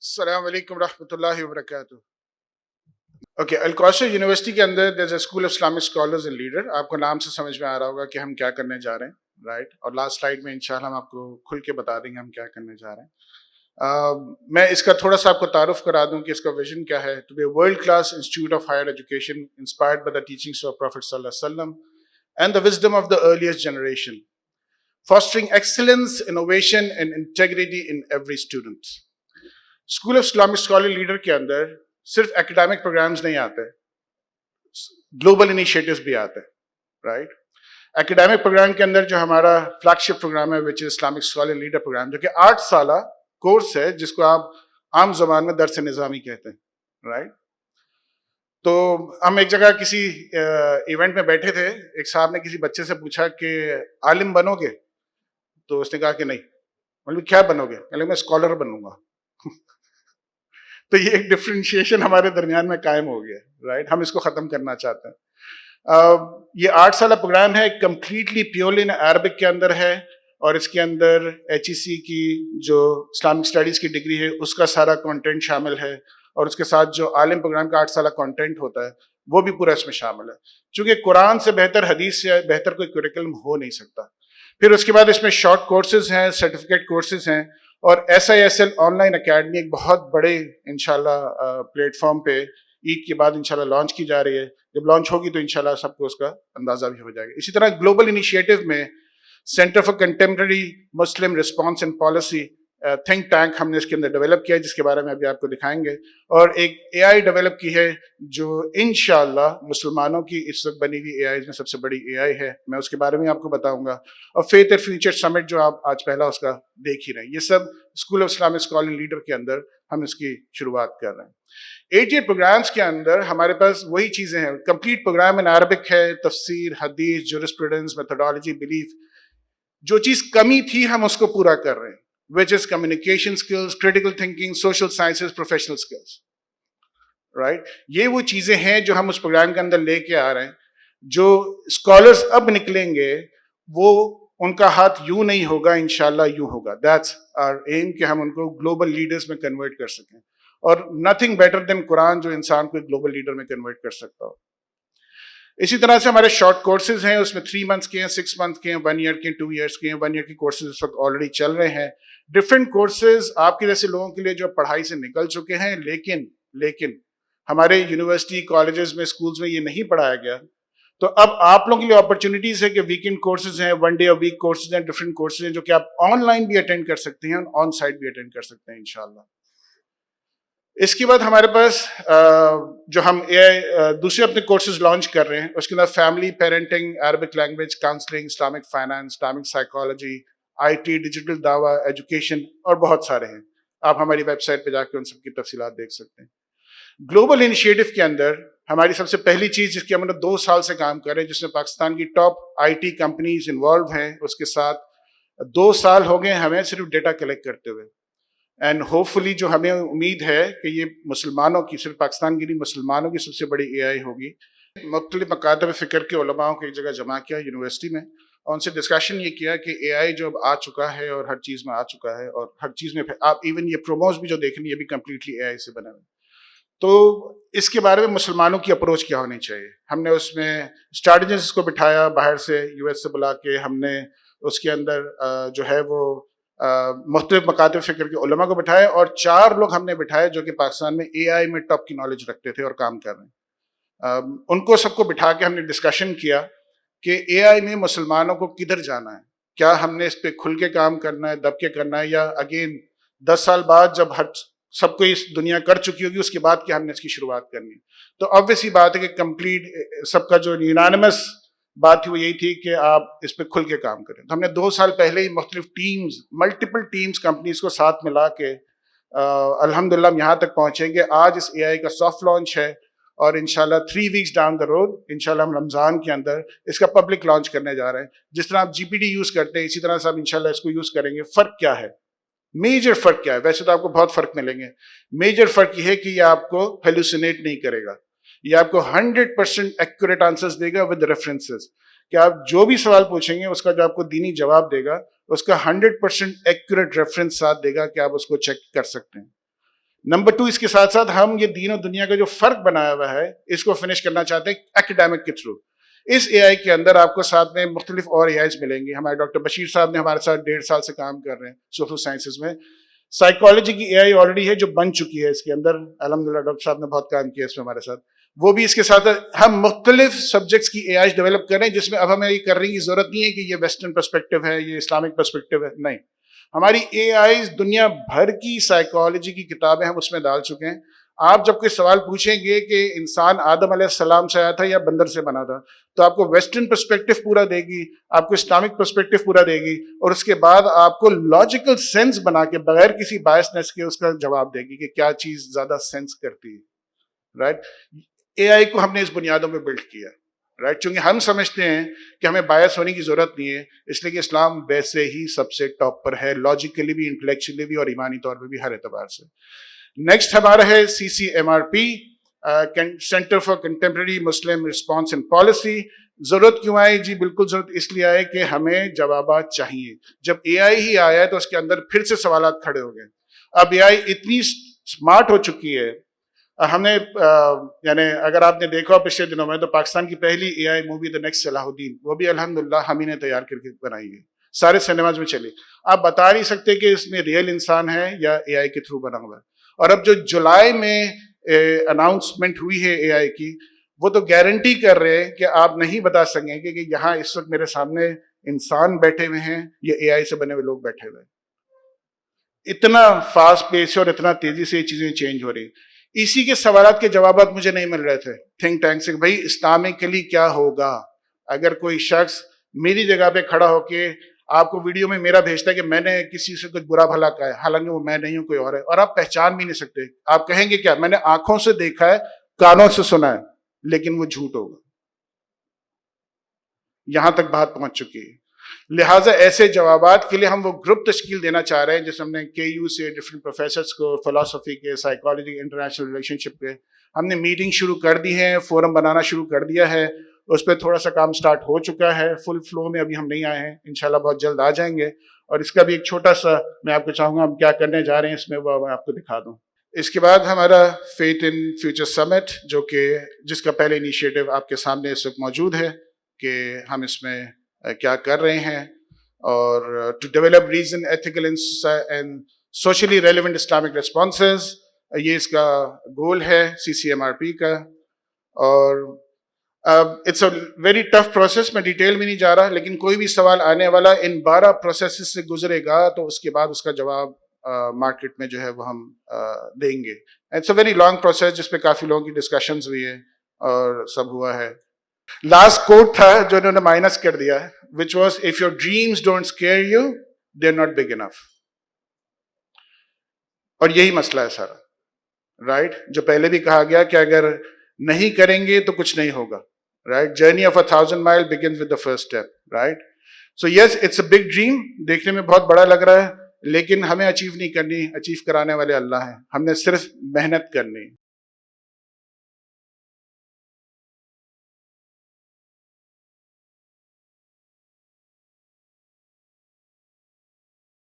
السلام علیکم ورحمۃ اللہ وبرکاتہ. اوکے, الکوسٹر یونیورسٹی کے اندر there is a school of Islamic scholars and leader. آپ کو نام سے سمجھ میں آ رہا ہوگا کہ ہم کیا کرنے جا رہے ہیں, رائٹ؟ اور لاسٹ سلائڈ میں انشاءاللہ ہم آپ کو کھل کے بتا دیں گے ہم کیا کرنے جا رہے ہیں. میں اس کا تھوڑا سا آپ کو تعارف کرا دوں کہ اس کا ویژن کیا ہے. To be a world class institute of higher education inspired by the teachings of prophet صلی اللہ علیہ وسلم and the wisdom of the earliest generation, fostering excellence, innovation and integrity in every student. School of Islamic scholar leader کے اندر صرف academic programmes نہیں آتے, global initiatives بھی آتے ہیں, رائٹ؟ اکیڈیمک پروگرام کے اندر جو ہمارا فلیگ شپ پروگرام ہے which is Islamic scholar leader program, جو کہ 8 سالہ کورس ہے جس کو آپ عام زبان میں درس نظامی کہتے ہیں, رائٹ؟ تو ہم ایک جگہ کسی ایونٹ میں بیٹھے تھے, ایک صاحب نے کسی بچے سے پوچھا کہ عالم بنو گے؟ تو اس نے کہا کہ نہیں. مطلب کیا بنو گے؟ کہ میں اسکالر بنوں گا. تو یہ ایک ڈفرینشیشن ہمارے درمیان میں قائم ہو گیا, رائٹ؟ ہم اس کو ختم کرنا چاہتے ہیں. یہ 8 سالہ پروگرام ہے, کمپلیٹلی پیورلی عربک کے اندر ہے, اور اس کے اندر HEC کی جو اسلامک اسٹڈیز کی ڈگری ہے اس کا سارا کانٹینٹ شامل ہے, اور اس کے ساتھ جو عالم پروگرام کا 8 سالہ کانٹینٹ ہوتا ہے وہ بھی پورا اس میں شامل ہے. چونکہ قرآن سے بہتر, حدیث سے بہتر کوئی کریکلم ہو نہیں سکتا. پھر اس کے بعد اس میں شارٹ کورسز ہیں, سرٹیفکیٹ کورسز ہیں, اور SISL آن لائن اکیڈمی ایک بہت بڑے انشاءاللہ پلیٹ فارم پہ عید کے بعد انشاءاللہ لانچ کی جا رہی ہے. جب لانچ ہوگی تو انشاءاللہ سب کو اس کا اندازہ بھی ہو جائے گا. اسی طرح گلوبل انیشیٹو میں centre for contemporary Muslim response and policy think tank ہم نے اس کے اندر ڈیولپ کیا ہے, جس کے بارے میں ابھی آپ کو دکھائیں گے, اور ایک AI ڈیولپ کی ہے جو انشاءاللہ مسلمانوں کی اس وقت بنی ہوئی AI میں سب سے بڑی AI ہے. میں اس کے بارے میں آپ کو بتاؤں گا. اور فیتھ اینڈ فیوچر سمٹ جو آپ آج پہلا اس کا دیکھ ہی رہے ہیں, یہ سب school of Islamic scholar leader کے اندر ہم اس کی شروعات کر رہے ہیں. 88 پروگرامز کے اندر ہمارے پاس وہی چیزیں ہیں. کمپلیٹ پروگرام ان عربک ہے, تفسیر, حدیث, جورسپروڈنس, میتھڈالوجی, بلیف. جو چیز کمی تھی ہم اس کو پورا کر رہے ہیں, which is communication skills, critical thinking, social sciences, professional skills, right? یہ وہ چیزیں ہیں جو ہم اس پروگرام کے اندر لے کے آ رہے ہیں. جو اسکالرس اب نکلیں گے وہ ان کا ہاتھ یوں نہیں ہوگا, انشاءاللہ یوں ہوگا. That's our aim کہ ہم ان کو گلوبل لیڈرز میں کنورٹ کر سکیں, اور nothing better than قرآن جو انسان کو گلوبل لیڈر میں کنورٹ کر سکتا ہو. اسی طرح سے ہمارے شارٹ کورسز ہیں, اس میں 3 months کے ہیں, 6 months کے ہیں, 1 year کے ہیں, 2 years کے ہیں. 1 year کی کورسز اس وقت آلریڈی چل رہے ہیں. ڈفرینٹ کورسز آپ کے جیسے لوگوں کے لیے جو پڑھائی سے نکل چکے ہیں, لیکن ہمارے یونیورسٹی, کالجز میں, اسکولز میں یہ نہیں پڑھایا گیا. تو اب آپ لوگوں کے لیے اپرچونیٹیز ہے کہ ویکینڈ کورسز ہیں, 1 day a week کورسز ہیں, ڈفرینٹ کورسز ہیں جو کہ آپ آن لائن بھی اٹینڈ کر سکتے ہیں, آن سائٹ بھی اٹینڈ کر سکتے ہیں انشاءاللہ. اس کے بعد ہمارے پاس جو ہم دوسرے اپنے کورسز لانچ کر رہے ہیں, اس کے اندر family, parenting, Arabic language, counselling, Islamic finance, Islamic psychology, IT, digital دعویٰ, ایجوکیشن, اور بہت سارے ہیں. آپ ہماری ویب سائٹ پہ جا کے ان سب کی تفصیلات دیکھ سکتے ہیں. گلوبل انیشیٹو کے اندر ہماری سب سے پہلی چیز جس کی ہم نے 2 سال سے کام کر رہے ہیں, جس میں پاکستان کی ٹاپ IT کمپنیز انوالو ہیں, اس کے ساتھ 2 سال ہو گئے ہمیں صرف ڈیٹا کلیکٹ کرتے ہوئے. اینڈ ہوپ فلی جو ہمیں امید ہے کہ یہ مسلمانوں کی, صرف پاکستان کی نہیں, مسلمانوں کی سب سے بڑی AI ہوگی. مختلف مکاتب فکر کے علماء کو ایک جگہ جمع کیا یونیورسٹی میں, اور ان سے ڈسکشن یہ کیا کہ AI جو اب آ چکا ہے اور ہر چیز میں آ چکا ہے, اور ہر چیز میں آپ ایون یہ پروموز بھی جو دیکھیں یہ بھی کمپلیٹلی AI سے بنا ہوئے. تو اس کے بارے میں مسلمانوں کی اپروچ کیا ہونی چاہیے. ہم نے اس میں اسٹریٹجسٹ کو بٹھایا باہر سے, US سے بلا کے. ہم نے اس کے اندر جو ہے وہ مختلف مکاتب فکر کے علماء کو بٹھائے, اور 4 لوگ ہم نے بٹھائے جو کہ پاکستان میں AI میں ٹاپ کی نالج رکھتے تھے اور کام کر رہے ہیں. ان کو سب کو بٹھا کے ہم نے ڈسکشن کیا کہ AI میں مسلمانوں کو کدھر جانا ہے. کیا ہم نے اس پہ کھل کے کام کرنا ہے, دب کے کرنا ہے, یا اگین 10 سال بعد جب ہر سب کو اس دنیا کر چکی ہوگی اس کے بعد کیا ہم نے اس کی شروعات کرنی. تو obvious بات ہے کہ کمپلیٹ سب کا جو یونانیمس بات تھی وہ یہی تھی کہ آپ اس پہ کھل کے کام کریں. تو ہم نے 2 سال پہلے ہی مختلف ٹیمز, ملٹیپل ٹیمز, کمپنیز کو ساتھ ملا کے الحمدللہ ہم یہاں تک پہنچے کہ آج اس AI کا سافٹ لانچ ہے, اور انشاءاللہ 3 weeks ڈاؤن دا روڈ انشاءاللہ ہم رمضان کے اندر اس کا پبلک لانچ کرنے جا رہے ہیں. جس طرح آپ GPT یوز کرتے ہیں اسی طرح سے آپ انشاءاللہ اس کو یوز کریں گے. فرق کیا ہے, میجر فرق کیا ہے؟ ویسے تو آپ کو بہت فرق ملیں گے. میجر فرق یہ ہے کہ یہ آپ کو ہیلوسینیٹ نہیں کرے گا, یہ آپ کو 100% ایکوریٹ آنسرز دے گا ود ریفرنسز. کہ آپ جو بھی سوال پوچھیں گے اس کا جو آپ کو دینی جواب دے گا اس کا 100% ایکوریٹ ریفرنس ساتھ دے گا کہ آپ اس کو چیک کر سکتے ہیں. نمبر 2 اس کے ساتھ ساتھ ہم یہ دین و دنیا کا جو فرق بنایا ہوا ہے اس کو فنش کرنا چاہتے ہیں ایکڈیمک کے تھرو. اس اے آئی کے اندر آپ کو ساتھ میں مختلف اور اے آئیز ملیں گے. ہمارے ڈاکٹر بشیر صاحب نے ہمارے ساتھ 1.5 سال سے کام کر رہے ہیں سوشل سائنسز میں. سائیکالوجی کی اے آئی آلریڈی ہے جو بن چکی ہے اس کے اندر, الحمدللہ ڈاکٹر صاحب نے بہت کام کیا اس میں ہمارے ساتھ. وہ بھی اس کے ساتھ ہم مختلف سبجیکٹس کی اے آئی ڈیولپ کر رہے ہیں جس میں اب ہمیں یہ کرنے کی ضرورت نہیں ہے کہ یہ ویسٹرن پرسپیکٹو ہے, یہ اسلامک پرسپیکٹو ہے. نہیں, ہماری اے آئیز دنیا بھر کی سائیکالوجی کی کتابیں ہم اس میں ڈال چکے ہیں. آپ جب کوئی سوال پوچھیں گے کہ انسان آدم علیہ السلام سے آیا تھا یا بندر سے بنا تھا, تو آپ کو ویسٹرن پرسپیکٹو پورا دے گی, آپ کو اسلامک پرسپیکٹو پورا دے گی, اور اس کے بعد آپ کو لاجیکل سینس بنا کے بغیر کسی بائسنس کے اس کا جواب دے گی کہ کیا چیز زیادہ سینس کرتی ہے. رائٹ, اے آئی کو ہم نے اس بنیادوں پہ بلڈ کیا. رائٹ, چونکہ ہم سمجھتے ہیں کہ ہمیں بائس ہونے کی ضرورت نہیں ہے, اس لیے کہ اسلام ویسے ہی سب سے ٹاپ پر ہے, لاجیکلی بھی, انٹلیکچولی بھی, اور ایمانی طور پہ بھی, ہر اعتبار سے. نیکسٹ ہمارا ہے CCMRP, centre for contemporary Muslim response and policy. ضرورت کیوں آئی؟ جی بالکل ضرورت اس لیے آئے کہ ہمیں جوابات چاہیے. جب اے آئی ہی آیا ہے تو اس کے اندر پھر سے سوالات کھڑے ہو گئے. اب اے آئی اتنی اسمارٹ ہو چکی ہے, ہم نے یعنی اگر آپ نے دیکھا پچھلے دنوں میں تو پاکستان کی پہلی اے آئی مووی دا نیکسٹ صلاح الدین, وہ بھی الحمدللہ ہم ہی نے تیار کر کے بنائی ہے, سارے سنیماز میں چلی. آپ بتا نہیں سکتے کہ اس میں ریئل انسان ہے یا اے آئی کے تھرو بنا ہوا ہے. اور اب جو جولائی میں اناؤنسمنٹ ہوئی ہے اے آئی کی, وہ تو گارنٹی کر رہے ہیں کہ آپ نہیں بتا سکیں گے کہ یہاں اس وقت میرے سامنے انسان بیٹھے ہوئے ہیں یا اے آئی سے بنے ہوئے لوگ بیٹھے ہوئے ہیں. اتنا فاسٹ پیس اور اتنا تیزی سے یہ چیزیں چینج ہو رہی. اسی کے سوالات کے جوابات مجھے نہیں مل رہے تھے تھنک ٹینک سے, بھائی اسلامکلی کیا ہوگا اگر کوئی شخص میری جگہ پہ کھڑا ہو کے آپ کو ویڈیو میں میرا بھیجتا ہے کہ میں نے کسی سے کچھ برا بھلا کہا ہے, حالانکہ وہ میں نہیں ہوں, کوئی اور ہے, اور آپ پہچان بھی نہیں سکتے. آپ کہیں گے کیا, میں نے آنکھوں سے دیکھا ہے, کانوں سے سنا ہے, لیکن وہ جھوٹ ہوگا. یہاں تک بات پہنچ چکی ہے. لہٰذا ایسے جوابات کے لیے ہم وہ گروپ تشکیل دینا چاہ رہے ہیں جس ہم نے KU سے ڈفرینٹ پروفیسرس کو, فلاسفی کے, سائیکالوجی, انٹرنیشنل ریلیشن شپ کے, ہم نے میٹنگ شروع کر دی ہیں, فورم بنانا شروع کر دیا ہے. اس پہ تھوڑا سا کام سٹارٹ ہو چکا ہے, فل فلو میں ابھی ہم نہیں آئے ہیں, انشاءاللہ بہت جلد آ جائیں گے. اور اس کا بھی ایک چھوٹا سا میں آپ کو چاہوں گا ہم کیا کرنے جا رہے ہیں اس میں, وہ میں آپ کو دکھا دوں. اس کے بعد ہمارا فیتھ ان فیوچر سمٹ, جو کہ جس کا پہلے انیشیٹو آپ کے سامنے اس وقت موجود ہے کہ ہم اس میں کیا کر رہے ہیں, اور to develop reason ethical and socially relevant Islamic responses, یہ اس کا گول ہے CCMRP کا. اور it's a very tough process, میں ڈیٹیل میں نہیں جا رہا, لیکن کوئی بھی سوال آنے والا ان 12 پروسیسز سے گزرے گا تو اس کے بعد اس کا جواب مارکیٹ میں جو ہے وہ ہم دیں گے. It's a very long process جس پہ کافی لوگوں کی ڈسکشنز ہوئی ہے اور سب ہوا ہے. لاسٹ کوٹ تھا جو انہوں نے مائنس کر دیا ہے, which was if your dreams don't scare you they're not big enough. اور یہی مسئلہ ہے سارا. رائٹ, جو پہلے بھی کہا گیا کہ اگر نہیں کریں گے تو کچھ نہیں ہوگا. Right, journey of 1,000 miles begins with the first step. Right, so yes it's a big dream, دیکھنے میں بہت بڑا لگ رہا ہے, لیکن ہمیں اچیو نہیں کرنی, اچیو کرانے والے اللہ ہیں, ہم نے صرف محنت کرنی.